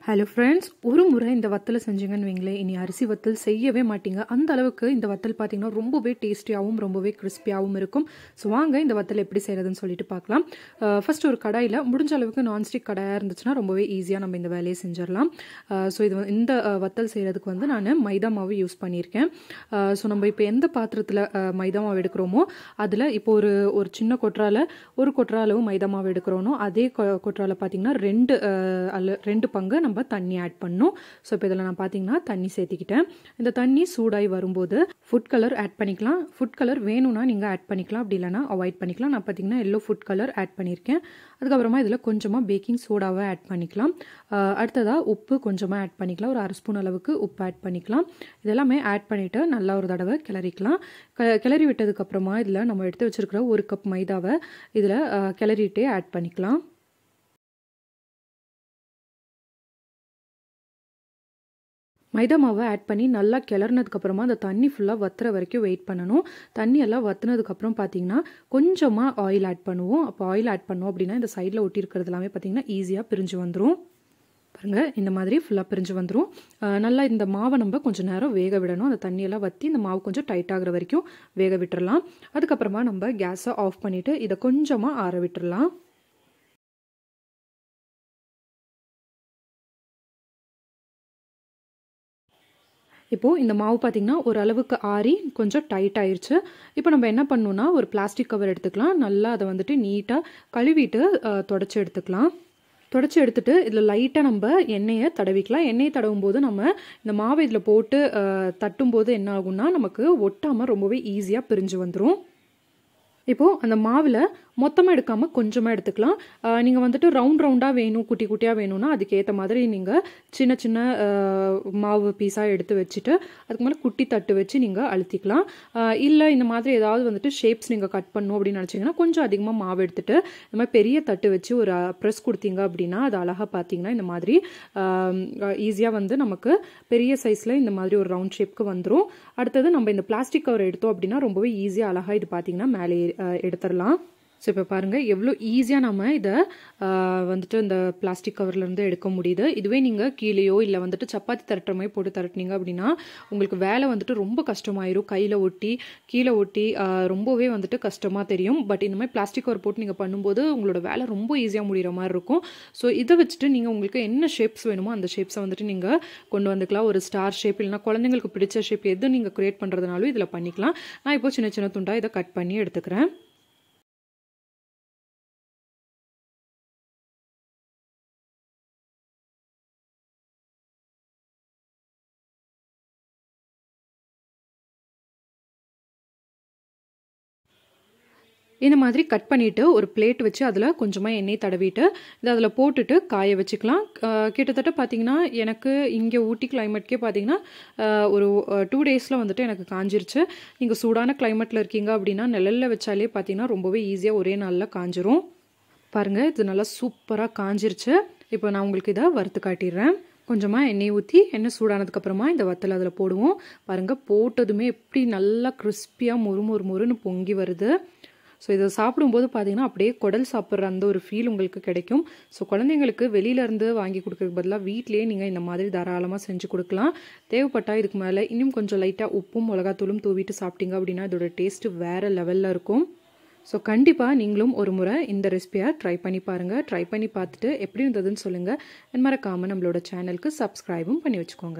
Hello friends, ஒரு முறை இந்த வத்தலை செஞ்சீங்கன்னு வைங்களேன், இனி அரிசி வத்தல் செய்யவே மாட்டீங்க. அந்த அளவுக்கு இந்த வத்தல் பார்த்தீங்கன்னா ரொம்பவே டேஸ்டியாகவும் ரொம்பவே கிறிஸ்பியாகவும் இருக்கும். ஸோ வாங்க இந்த வத்தல் எப்படி செய்கிறதுன்னு சொல்லிட்டு பார்க்கலாம். ஃபர்ஸ்ட் ஒரு கடாயில் முடிஞ்ச அளவுக்கு நான்ஸ்டிக் கடாயாக இருந்துச்சுன்னா ரொம்பவே ஈஸியாக நம்ம இந்த வேலையை செஞ்சிடலாம். ஸோ இந்த வத்தல் செய்கிறதுக்கு வந்து நான் மைதா மாவு யூஸ் பண்ணியிருக்கேன். ஸோ நம்ம இப்போ எந்த பாத்திரத்தில் மைதா மாவு எடுக்கிறோமோ அதில் இப்போ ஒரு சின்ன கொற்றால ஒரு கொற்ற அளவு மைதா மாவு எடுக்கிறோனோ அதே கொற்றால பார்த்தீங்கன்னா ரெண்டு பங்கு நம்ம தண்ணி ஆட் பண்ணணும். ஸோ இப்போ இதில் நான் பார்த்தீங்கன்னா தண்ணி சேர்த்திக்கிட்டேன். இந்த தண்ணி சூடாகி வரும்போது ஃபுட் கலர் ஆட் பண்ணிக்கலாம். ஃபுட் கலர் வேணும்னா நீங்கள் ஆட் பண்ணிக்கலாம், அப்படி இல்லைனா அவாய்ட் பண்ணிக்கலாம். நான் பார்த்தீங்கன்னா எல்லோ ஃபுட் கலர் ஆட் பண்ணியிருக்கேன். அதுக்கப்புறமா இதில் கொஞ்சமாக பேக்கிங் சோடாவை ஆட் பண்ணிக்கலாம். அடுத்ததாக உப்பு கொஞ்சமாக ஆட் பண்ணிக்கலாம். ஒரு 1/2 ஸ்பூன் அளவுக்கு உப்பு ஆட் பண்ணிக்கலாம். இதெல்லாமே ஆட் பண்ணிவிட்டு நல்லா ஒரு தடவை கிளறிக்கலாம். கிளறி விட்டதுக்கப்புறமா இதில் நம்ம எடுத்து வச்சுருக்கிற 1 கப் மைதாவை இதில் கிளறிட்டே ஆட் பண்ணிக்கலாம். மைதா மாவை ஆட் பண்ணி நல்லா கிளறினதுக்கப்புறமா அந்த தண்ணி ஃபுல்லாக வத்துற வரைக்கும் வெயிட் பண்ணணும். தண்ணி எல்லாம் வத்துனதுக்கப்புறம் பார்த்தீங்கன்னா கொஞ்சமாக ஆயில் ஆட் பண்ணுவோம். அப்போ ஆயில் ஆட் பண்ணோம் அப்படின்னா இந்த சைடில் ஒட்டி இருக்கிறது எல்லாமே பார்த்தீங்கன்னா ஈஸியாக பிரிஞ்சு வந்துடும். பாருங்கள், இந்த மாதிரி ஃபுல்லாக பிரிஞ்சு வந்துடும். நல்லா இந்த மாவை நம்ம கொஞ்சம் நேரம் வேக விடணும். அந்த தண்ணியெல்லாம் வற்றி இந்த மாவு கொஞ்சம் டைட் ஆகிற வரைக்கும் வேக விட்டுறலாம். அதுக்கப்புறமா நம்ம கேஸை ஆஃப் பண்ணிவிட்டு இதை கொஞ்சமாக ஆற விட்டுறலாம். இப்போது இந்த மாவு பார்த்திங்கன்னா ஓரளவுக்கு ஆறி கொஞ்சம் டைட் ஆயிடுச்சு. இப்போ நம்ம என்ன பண்ணணும்னா ஒரு பிளாஸ்டிக் கவர் எடுத்துக்கலாம். நல்லா அதை வந்துட்டு நீட்டாக கழுவிட்டு தொடச்சி எடுத்துக்கலாம். தொடச்சி எடுத்துட்டு இதில் லைட்டாக நம்ம எண்ணெயை தடவிக்கலாம். எண்ணெயை தடவும் போது நம்ம இந்த மாவை இதில் போட்டு தட்டும்போது என்ன ஆகும்னா நமக்கு ஒட்டாமல் ரொம்பவே ஈஸியாக பிரிஞ்சு வந்துடும். இப்போது அந்த மாவில் மொத்தமாக எடுக்காமல் கொஞ்சமாக எடுத்துக்கலாம். நீங்கள் வந்துட்டு ரவுண்டாக வேணும், குட்டி குட்டியாக வேணும்னா அதுக்கேற்ற மாதிரி நீங்கள் சின்ன சின்ன மாவு பீஸாக எடுத்து வச்சுட்டு அதுக்கு மேலே குட்டி தட்டு வச்சு நீங்கள் அழுத்திக்கலாம். இல்லை இந்த மாதிரி ஏதாவது வந்துட்டு ஷேப்ஸ் நீங்கள் கட் பண்ணணும் அப்படின்னு நினச்சிங்கன்னா கொஞ்சம் அதிகமாக மாவு எடுத்துகிட்டு இந்த மாதிரி பெரிய தட்டு வச்சு ஒரு ப்ரெஸ் கொடுத்தீங்க அப்படின்னா அது அழகாக பார்த்தீங்கன்னா இந்த மாதிரி ஈஸியாக வந்து நமக்கு பெரிய சைஸில் இந்த மாதிரி ஒரு ரவுண்ட் ஷேப்க்கு வந்துடும். அடுத்தது நம்ம இந்த பிளாஸ்டிக் கவர் எடுத்தோம் அப்படின்னா ரொம்பவே ஈஸியாக அழகாக இது பார்த்தீங்கன்னா மேலே எடுத்துடலாம். ஸோ இப்போ பாருங்கள் எவ்வளோ ஈஸியாக நம்ம இதை வந்துட்டு இந்த பிளாஸ்டிக் கவர்லேருந்து எடுக்க முடியுது. இதுவே நீங்கள் கீழேயோ இல்லை வந்துட்டு சப்பாத்தி தரட்டுற மாதிரி போட்டு தரட்டினீங்க அப்படின்னா உங்களுக்கு வேலை வந்துட்டு ரொம்ப கஷ்டமாயிரும். கையில் ஒட்டி கீழே ஒட்டி ரொம்பவே வந்துட்டு கஷ்டமாக தெரியும். பட் இந்த மாதிரி பிளாஸ்டிக் கவர் போட்டு நீங்கள் பண்ணும்போது உங்களோட வேலை ரொம்ப ஈஸியாக முடிகிற மாதிரி இருக்கும். ஸோ இதை வச்சுட்டு நீங்கள் உங்களுக்கு என்ன ஷேப்ஸ் வேணுமோ அந்த ஷேப்ஸை வந்துட்டு நீங்கள் கொண்டு வந்துக்கலாம். ஒரு ஸ்டார் ஷேப் இல்லைனா குழந்தைங்களுக்கு பிடிச்ச ஷேப் எது நீங்கள் க்ரியேட் பண்ணுறதுனாலும் இதில் பண்ணிக்கலாம். நான் இப்போ சின்ன சின்ன துண்டாக இதை கட் பண்ணி எடுத்துக்கிறேன். இந்த மாதிரி கட் பண்ணிவிட்டு ஒரு பிளேட் வச்சு அதில் கொஞ்சமாக எண்ணெய் தடவிட்டு இதை அதில் போட்டுட்டு காய வச்சுக்கலாம். கிட்டத்தட்ட பார்த்தீங்கன்னா எனக்கு இங்கே ஊட்டி கிளைமேட்கே பார்த்தீங்கன்னா ஒரு 2 டேஸில் வந்துட்டு எனக்கு காஞ்சிருச்சு. நீங்கள் சூடான கிளைமேட்டில் இருக்கீங்க அப்படின்னா நிழலில் வச்சாலே பார்த்தீங்கன்னா ரொம்பவே ஈஸியாக ஒரே நாளில் காஞ்சிரும். பாருங்கள், இது நல்லா சூப்பராக காஞ்சிருச்சு. இப்போ நான் உங்களுக்கு இதை வறுத்து காட்டிடுறேன். கொஞ்சமாக எண்ணெய் ஊற்றி எண்ணெய் சூடானதுக்கப்புறமா இந்த வத்தல் அதில் போடுவோம். பாருங்கள், போட்டதுமே எப்படி நல்லா கிறிஸ்பியாக மொறுன்னு பொங்கி வருது. ஸோ இதை சாப்பிடும்போது பார்த்தீங்கன்னா அப்படியே குடல் சாப்பிட்ற அந்த ஒரு ஃபீல் உங்களுக்கு கிடைக்கும். ஸோ குழந்தைங்களுக்கு வெளியிலேருந்து வாங்கி கொடுக்கறதுக்கு பதிலாக வீட்டிலேயே நீங்கள் இந்த மாதிரி தாராளமாக செஞ்சு கொடுக்கலாம். தேவைப்பட்டால் இதுக்கு மேலே இன்னும் கொஞ்சம் லைட்டாக உப்பும் மிளகாத்தூளும் தூவிட்டு சாப்பிட்டீங்க அப்படின்னா இதோட டேஸ்ட்டு வேறு லெவலில் இருக்கும். ஸோ கண்டிப்பாக நீங்களும் ஒரு முறை இந்த ரெசிபியை ட்ரை பண்ணி பாருங்கள். ட்ரை பண்ணி பார்த்துட்டு எப்படி இருந்ததுன்னு சொல்லுங்கள். மறக்காமல் நம்மளோட சேனலுக்கு சப்ஸ்கிரைபும் பண்ணி வச்சுக்கோங்க.